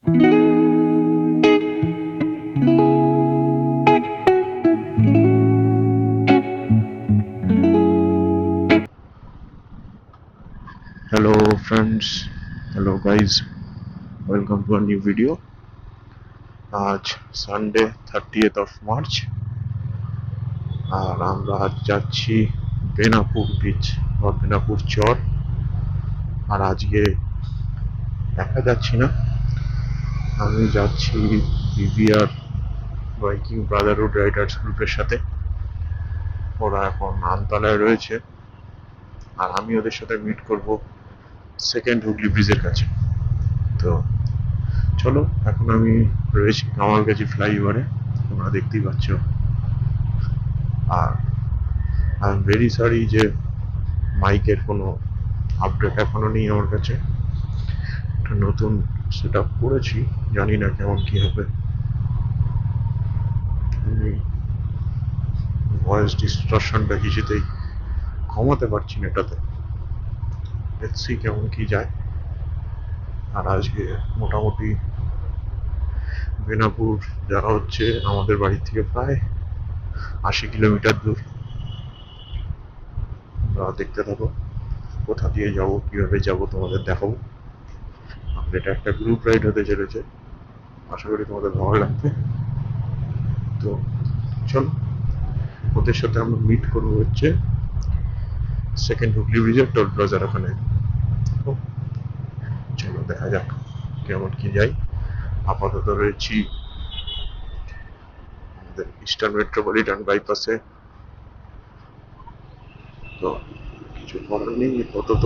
Hello friends, hello guys, welcome to a new video. আজ Sunday 30th of March আর আমরা আজ যাচ্ছি Benapur beach বা বেনাপুর চর। আর আজকে একা যাচ্ছি না, আমি যাচ্ছি বিভিআর বাইকিং ব্রাদারহুড রাইডার্স গ্রুপের সাথে। ওরা এখন আমতলায় রয়েছে আর আমি ওদের সাথে মিট করব সেকেন্ড হুগলি ব্রিজের কাছে। তো চলো, এখন আমি রয়েছি কামালগাছি ফ্লাইওভারে, তোমরা দেখতেই পাচ্ছ। আর আই এম ভেরি সরি যে মাইকের কোনো আপডেট এখনো নেই আমার কাছে। একটা নতুন সেট আপ করেছি, জানি না কেমন কি হবে। আমি ভয়েস ডিস্টরশনটা কিছুতেই কমাতে পারছি না এটাতে, দেখছি কেমন কি যায়। আর আজকে মোটামুটি বেনাপুর যাওয়া হচ্ছে আমাদের বাড়ি থেকে প্রায় 80 কিলোমিটার দূর। দেখতে থাকো কোথা দিয়ে যাবো, কিভাবে যাবো তোমাদের দেখাবো। আমাদের এটা একটা গ্রুপ রাইড হতে চলেছে, আশা করি তোমাদের ভালো লাগবে। তো চলো, ওদের সাথে আমরা মিট করবো হচ্ছে সেকেন্ড হুগলি ব্রিজের টোল প্লাজার ওখানে। তো চলো দেখা যাক কেমন কি যাই। আপাতত রয়েছি আমাদের ইস্টার্ন মেট্রোপলিটন বাইপাসে। তো কিছু করার নেই, আপাতত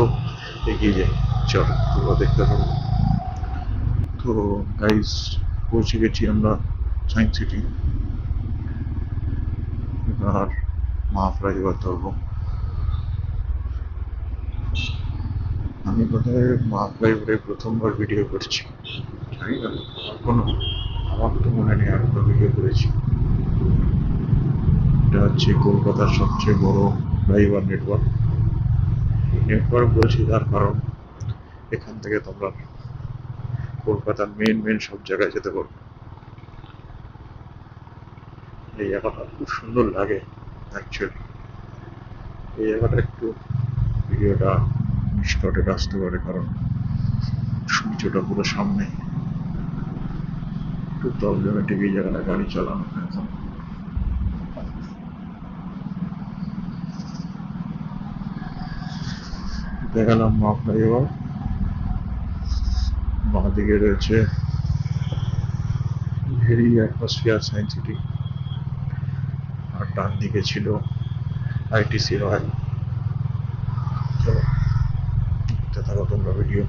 এগিয়ে যাই। চলো তোমরা দেখতে থাকো। তো গাইস, পৌঁছে গেছি আমরা সায়েন্স সিটি। আর মা ফ্লাইওভার ধরবো। আমি বোধহয় মা ফ্লাইওভারে প্রথমবার ভিডিও করছি, জানি না কোনো, আমার তো মনে নেই আর কোনো ভিডিও করেছি। এটা হচ্ছে কলকাতার সবচেয়ে বড় ফ্লাইওভার নেটওয়ার্ক। নেটওয়ার্ক বলছি তার কারণ এখান থেকে তোমরা কলকাতার মেন সব জায়গায় যেতে পারবে। এই জায়গাটা খুব সুন্দর লাগে অ্যাকচুয়ালি। এই জায়গাটা একটু ভিডিওটা ডিস্টর্টেড আসতে পারে, কারণ সূর্যটা পুরো সামনে, একটু প্রবলেমেটিক এই জায়গাটা গাড়ি চালানো এখন। দেখালাম মা ফ্লাইওভার, বাঁ দিকে রয়েছে ভেরি অ্যাটমসফিয়ার সায়েন্স সিটি, আর ডান দিকে ছিল আইটিসি রয়্যাল। চলো দেখতে থাকো তোমরা ভিডিও।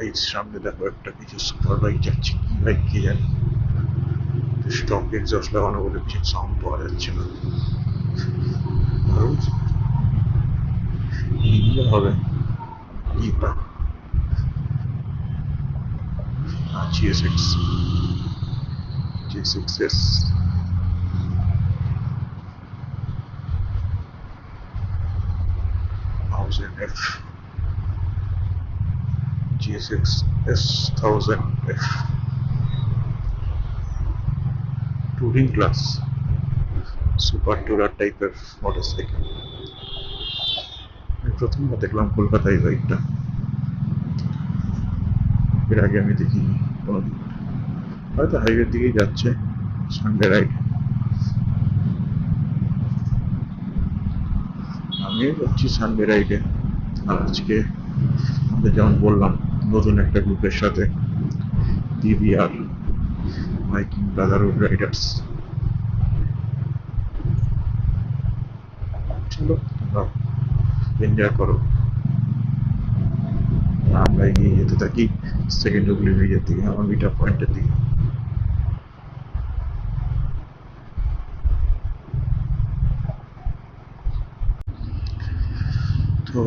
এই সামনে দেখো একটা কিছু সুপার বাইক যাচ্ছে, কি বাইক কি জানি, স্টক এক্সস্ট লাগানো বলে কিছু সাউন্ড পাওয়া যাচ্ছে না। নিলে হবে ইটা GSX G6S 1000F GSX-S 1000F touring class super tourer টাইপের মোটরসাইকেল। আমি প্রথমবার দেখলাম কলকাতায় বাইকটা, এর আগে আমি দেখিনি কোনোদিন। হয়তো হাইওয়ের দিকেই যাচ্ছে সানডে রাইড। আমিও যাচ্ছি সানডে রাইডে। আর আজকে আমাদের যেমন বললাম নতুন একটা গ্রুপের সাথে, বিভিআর বাইকিং ব্রাদারহুড রাইডার্স। চলো তোমরা এনজয় করো, আমরা এগিয়ে যেতে থাকি সেকেন্ড হুগলি ব্রিজের দিকে, আমার মিটার পয়েন্টের দিকে। তো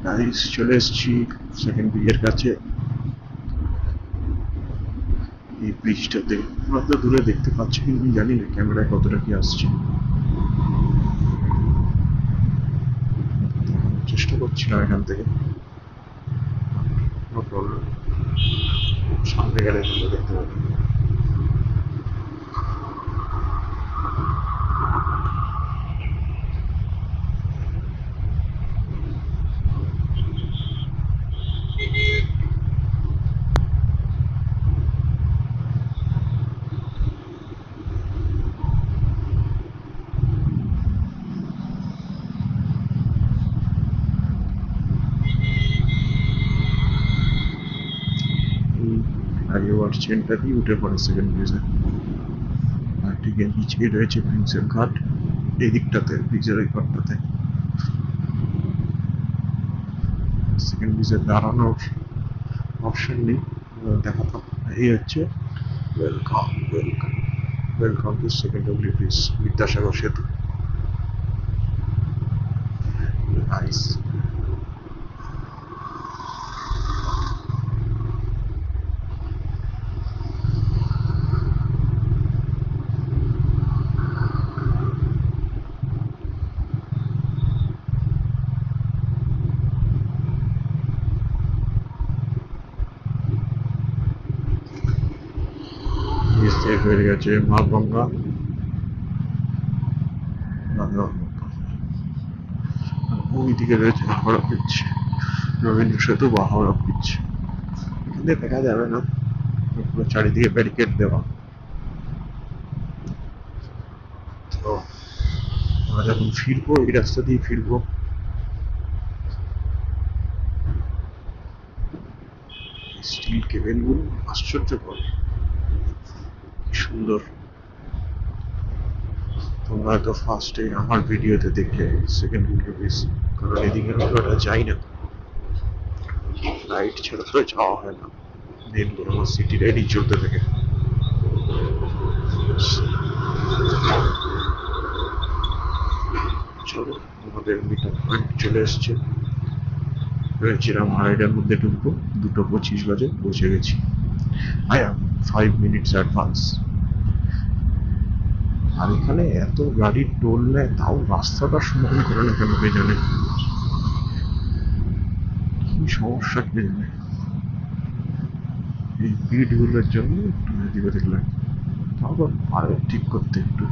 গাইস চলে এসেছি সেকেন্ড ব্রিজের কাছে। এই ব্রিজটাতে তোমরা তো দূরে দেখতে পাচ্ছ, কিন্তু আমি জানি না ক্যামেরায় কতটা কি আসছে। চেষ্টা করছিলাম এখান থেকে, নো প্রবলেম। সামনে গেলে তোমরা দেখতে পাবে। এই ফ্লাইওভার চেনটাতেই উঠে পড়ে সেকেন্ড ব্রিজে। আর ঠিক এর নিচেই রয়েছে প্রিন্সেপ ঘাট, এই দিকটাতে ব্রিজের এই ঘাটটাতে। সেকেন্ড ব্রিজে দাঁড়ানোর অপশন নেই, দেখাতাম। এই হচ্ছে welcome welcome welcome to second Hooghly bridge, Vidyasagar সেতু। নাইস। নিচ থেকে হয়ে গেছে মা গঙ্গা, ওই দিকে রয়েছে হাওড়া ব্রিজ, রবীন্দ্র সেতু বা হাওড়া ব্রিজ। এখান থেকে দেখা যাবে না, পুরো চারিদিকে ব্যারিকেড দেওয়া। তো আমরা যখন ফিরবো এই রাস্তা দিয়ে ফিরবো। স্টিল কেবেলগুলো আশ্চর্যকর, কি সুন্দর। তোমরা হয়তো ফার্স্টে আমার ভিডিওতে দেখলে সেকেন্ড ব্রিজ, কারণ এদিকে আমরা যাই না, লাইট ছাড়া তো যাওয়া হয় না। দিনগুলো আমার সিটি রেডি চলতে থাকে। চলো, আমাদের মিটার পয়েন্ট চলে এসছে। ভেবেছিলাম 2:30টার মধ্যে ঢুকবো, 2:25 বাজে পৌঁছে গেছি। I am 5 minutes advance. আর এখানে এত গাড়ির টোল নেয়, তাও রাস্তাটা সমান করে না কেন কে জানে, কি সমস্যা কে জানে। এই ভিড়গুলোর জন্য একটু এদিক ওদিক লাগে, তাও তো পারে ঠিক করতে একটু।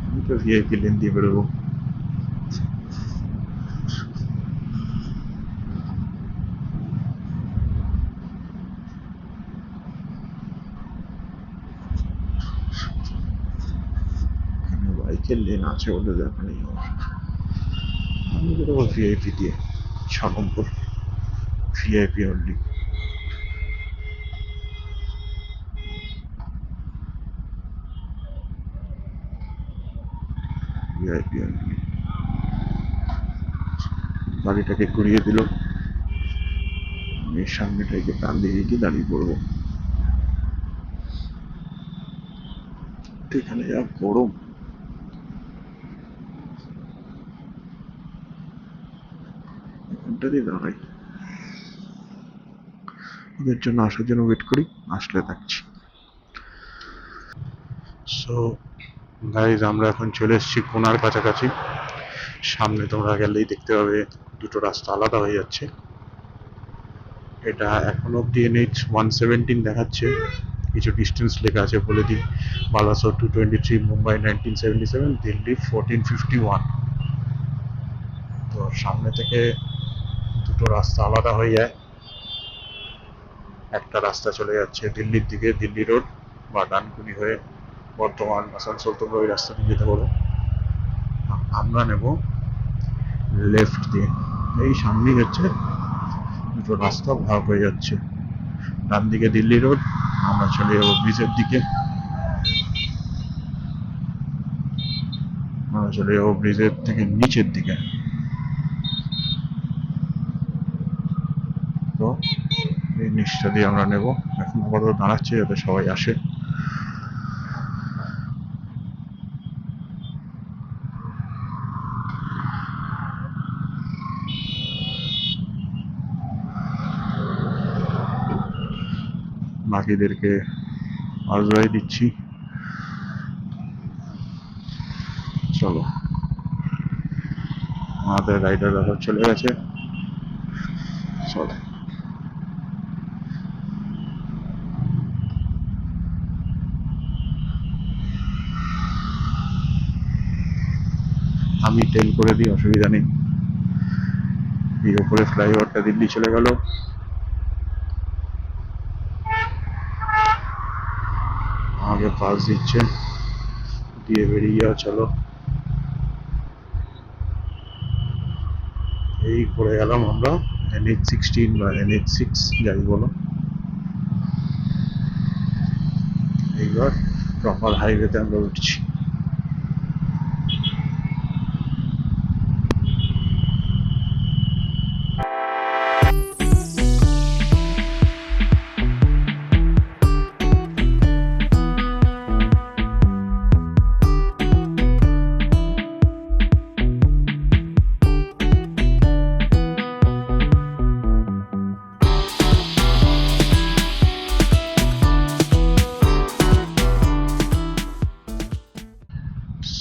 আমি তো ভিআইপি লেন দিয়ে বেরোবো। এখানে বাইকের লেন আছে বলে দেখা নেই আমার। আমি বেরোবো ভিআইপি দিয়ে, 6 নম্বর, ভিআইপি অনলি। VIP only. গাড়িটাকে ঘুরিয়ে দিল, আমি সামনেটাকে টান দিয়ে গিয়ে দাঁড়িয়ে পড়বো। তো এখানে যা গরম, এখানটাতে দাঁড়াই, ওদের জন্য আসার জন্য ওয়েট করি, আসলে থাকছি। সো গাইজ, আমরা এখন চলে এসেছি কোনার কাছাকাছি। সামনে তোমরা গেলেই দেখতে পাবে দুটো রাস্তা আলাদা হয়ে যাচ্ছে। এটা এখন অব্দি NH 117 দেখাচ্ছে, কিছু ডিস্টেন্স লেখা আছে বলে দিই। বালাসোর 223, মুম্বাই 1977, দিল্লি 1451। তো সামনে থেকে দুটো রাস্তা আলাদা হয়ে যায়। একটা রাস্তা চলে যাচ্ছে দিল্লির দিকে, দিল্লি রোড বা ডানকুনি হয়ে বর্ধমান আসানসোল, তোমরা ওই রাস্তা দিয়ে যেতে পারো। আমরা নেব লেফট দিয়ে। এই সামনেই হচ্ছে দুটো রাস্তা ভাগ হয়ে যাচ্ছে, ডান দিকে দিল্লি রোড, আমরা চলে যাবো ব্রিজের দিকে। আমরা চলে যাবো ব্রিজের থেকে নিচের দিকে। তো এই নিচটা দিয়ে আমরা নেব। এখন আপাতত দাঁড়াচ্ছি যাতে সবাই আসে। বাকিদেরকে আজরাই দিচ্ছি। চলো, আমাদের রাইডার দাদা চলে গেছে। চলো, আমি টেল করে দিই, অসুবিধা নেই। এই উপরে ফ্লাইওভারটা দিল্লি চলে গেল। আমাকে পাস দিচ্ছে, দিয়ে বেরিয়ে যাও। চলো, এই করে গেলাম আমরা NH16 বা NH6 যাই বলো। এইবার প্রপার হাইওয়েতে আমরা উঠছি।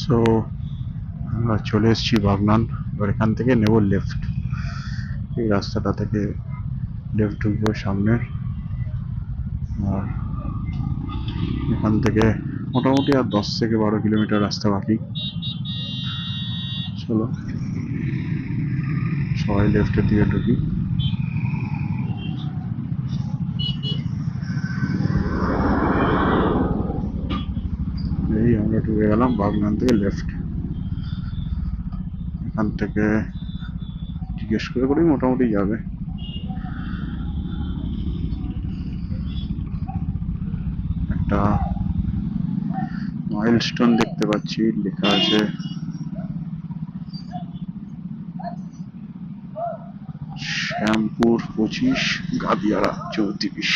সো আমরা চলে এসেছি বাগনান। এবার এখান থেকে নেব লেফট। এই রাস্তাটা থেকে লেফট ঢুকবো সামনে। আর এখান থেকে মোটামুটি আর 10 থেকে 12 কিলোমিটার রাস্তা বাকি। চলো সবাই লেফটের দিকে ঢুকি। এই আমরা ঢুকে গেলাম বাগনান থেকে লেফট। এখান থেকে জিজ্ঞেস করে করেই মোটামুটি যাবে। একটা মাইলস্টোন দেখতে পাচ্ছি, লেখা আছে শ্যামপুর 25, গাদিয়ারা 34।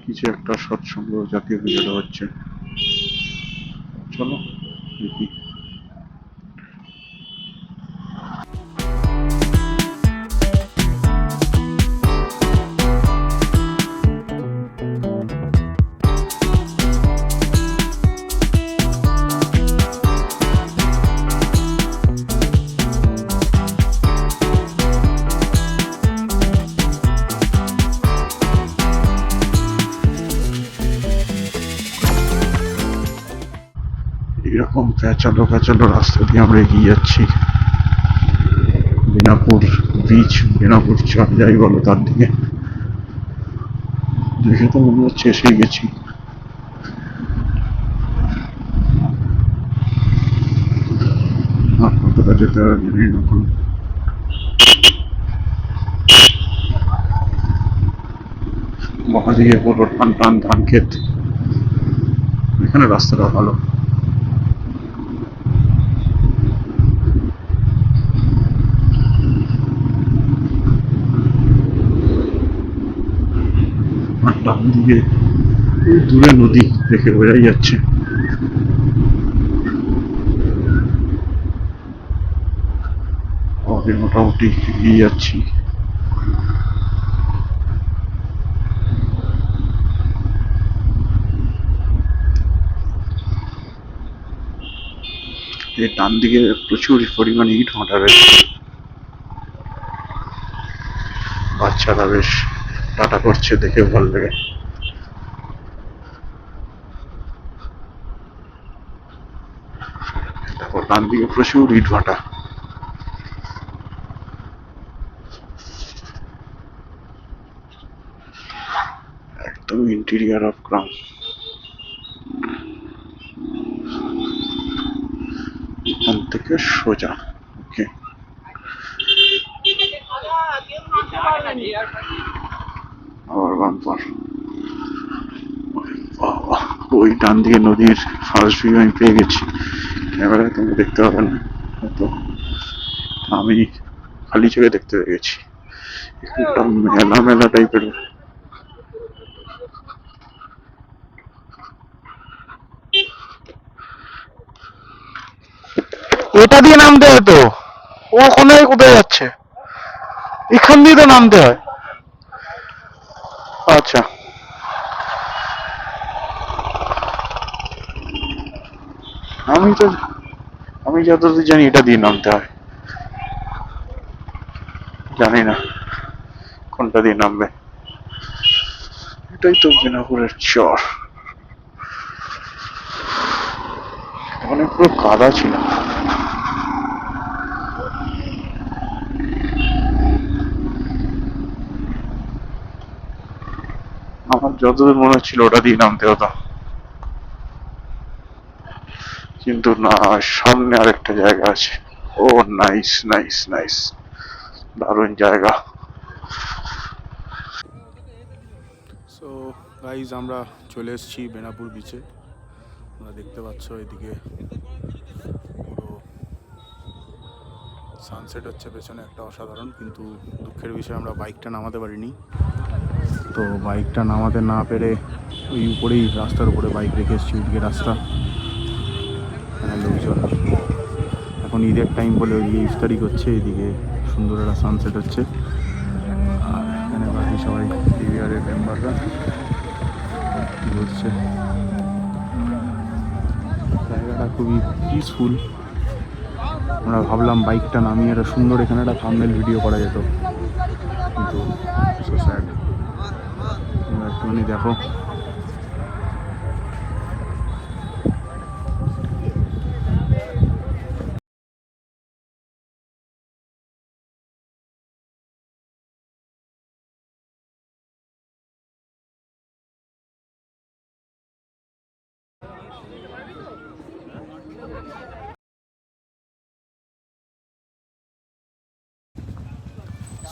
কিছু একটা সৎসঙ্গ জাতীয় পুজোটা হচ্ছে। চলো দেখি। এরকম প্যাচালো প্যাচালো রাস্তা দিয়ে আমরা এগিয়ে যাচ্ছি। বেনাপুর বিচ, বেনাপুর চর যাই বলো তার দিকে। দেখে তো মনে হচ্ছে এসে গেছি। আর কতটা যেতে হবে জানি না এখন। মহাদিকে পুরো টান টান ধান ক্ষেত। এখানে রাস্তাটা ভালো। আর ডান দিকে দূরে নদী দেখে বোঝাই যাচ্ছে। মোটামুটি এগিয়ে যাচ্ছি। এই ডান দিকে প্রচুর পরিমাণে ইট ভাটা রয়েছে। বাচ্চারা বেশ টাটা করছে, দেখে ভালো লাগে। দেখো ডান দিকে প্রচুর ইট ভাটা। একদম ইন্টেরিয়ার অফ গ্রাম। এখান থেকে সোজা। ওকে, আবার বাম্পার। বাবা, ওই ডান দিকে নদীর ফার্স্ট ভিউ আমি পেয়ে গেছি। ক্যামেরায় তুমি দেখতে পাবে না হয়তো, আমি খালি চোখে দেখতে পেয়ে গেছি। একটা মেলা মেলা টাইপের। এটা দিয়ে নামতে হয় তো, ও ওখানে কোথায় যাচ্ছে? এখান দিয়ে তো নামতে হয়। আচ্ছা, আমি তো আমি যতদূর জানি এটা দিয়ে নামতে হয়, জানি না কোনটা দিয়ে নামবে। এটাই তো বেনাপুরের চর। ওখানে পুরো কাদা ছিল। আমার যতদূর মনে হচ্ছিল ওটা দিয়ে নামতে হতো, কিন্তু না, সামনে আরেকটা জায়গা আছে। ও নাইস নাইস নাইস, দারুণ জায়গা। সো গাইজ আমরা চলে এসেছি বেনাপুর বিচে। তোমরা দেখতে পাচ্ছ এদিকে পুরো সানসেট হচ্ছে পেছনে, একটা অসাধারণ। কিন্তু দুঃখের বিষয় আমরা বাইকটা নামাতে পারিনি। তো বাইকটা নামাতে না পেরে ওই উপরেই রাস্তার উপরে বাইক রেখে এসেছি। ওইদিকে রাস্তা, এখানে লোকজন। এখন ঈদের টাইম বলে ওইদিকে ইফতারি করছে, এদিকে সুন্দর একটা সানসেট হচ্ছে। আর এখানে বাকি সবাই পিভিআরের মেম্বাররা ঘুরছে। জায়গাটা খুবই পিসফুল। আমরা ভাবলাম বাইকটা নামিয়ে একটা সুন্দর এখানে একটা থাম্বনেল ভিডিও করা যেত, কিন্তু সো স্যাড। তোমরা একটুখানি দেখো।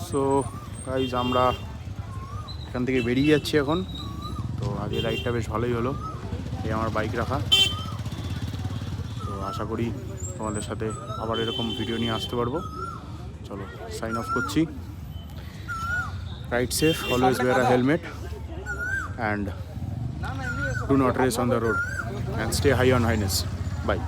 সো গাইজ আমরা এখান থেকে বেরিয়ে যাচ্ছি এখন। তো আগে রাইডটা বেশ ভালোই হলো, এই আমার বাইক রাখা। তো আশা করি তোমাদের সাথে আবার এরকম ভিডিও নিয়ে আসতে পারবো। চলো সাইন অফ করছি। Ride safe, always wear a helmet, and do not race on the road, and stay high on highness. By.